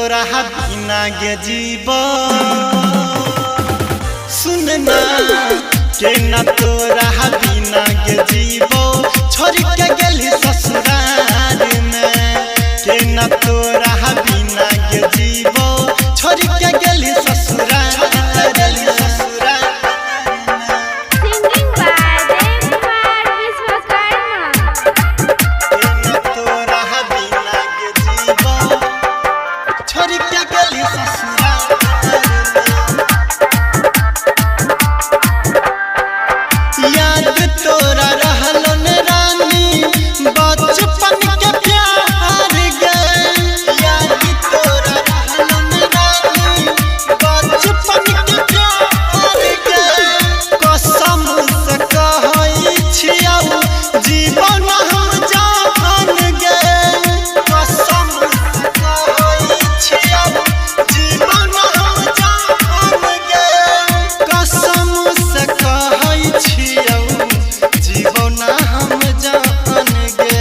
तोरा बिना गे जीवो सुनना के ना तोरा बिना गे जीवो छोड़ के गेली ससुराल में के ना तोरा बिना गे जीवो छोड़ के गेली ससुराल तोरा रहलो न रानी बचपन के प्यार गे याद तोरा रहलो न रानी बचपन के प्यार गे कसम से कहै छियौ जीवन हम जान गे कसम से कहै छियौ जीवन हम जान गे कसम से कहै छियौ जीवना हम जान गे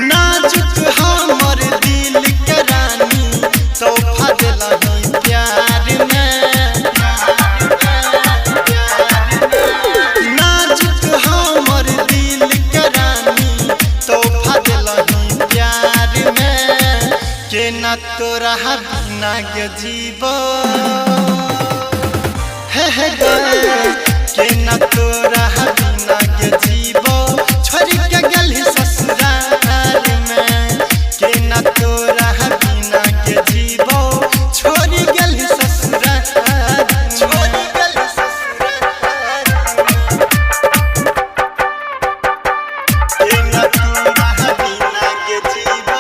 नाजुक हमर दिल के रानी तोहफा दिलही प्यार में नाजुक हमर दिल के रानी तोहफा दिलही प्यार में के ना तोरा बिना गे जीवो के ना तोरा बिना गे जीवो छोड़ के गेली ससुराल में के ना तोरा बिना गे जीवो छोड़ गेली ससुराल छोड़ गेली ससुराल के ना तोरा बिना गे जीवो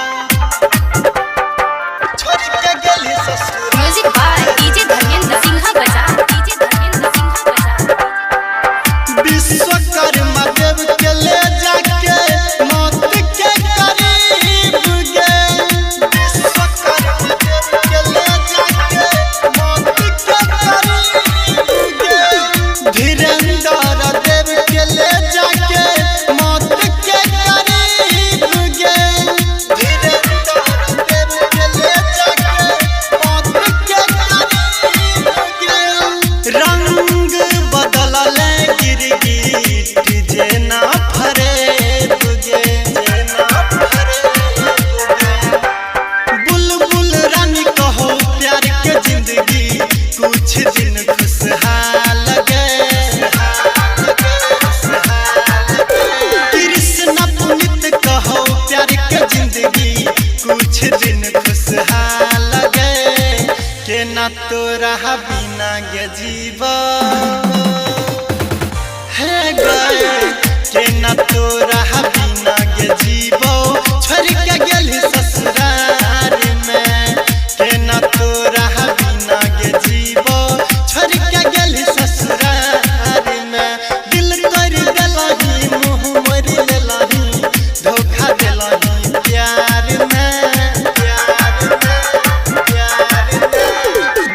छोड़ के गेली ससुराल। Music by DJ Dharmendra Singh बजा विश्वकर्मा देव के ले जाके मौत के करीब गे विश्वकर्मा देव के ले जाके मौत के करीब गे धीरेन्द्र देव के ले जाके मौत के करीब गे धीरेन्द्र देव के ले जाके मौत के करीब गे रंग बदलले गिरगिट जे ना फरे तुझे जे ना फरे बुलबुल रानी कहो प्यार के जिंदगी कुछ दिन खुशहाल गे कृष्ण पुनित कहो प्यार के जिंदगी कुछ दिन खुशहाल गे के ना तोरा बिना गे जीवो के ना तोरा बिना गे जीवो छोड़ के गेली ससुराल में के ना तोरा बिना गे जीवो छोड़ के गेली ससुराल में दिल तोड़ देलही मुँह मोड़ लेलही धोखा देलही प्यार में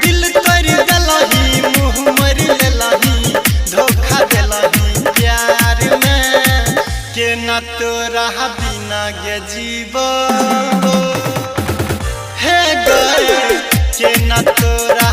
दिल तोड़ देलही मुँह मोड़ लेलही धोखा देलही प्यार में के ना तोरा बिना गे जीवो के ना तोरा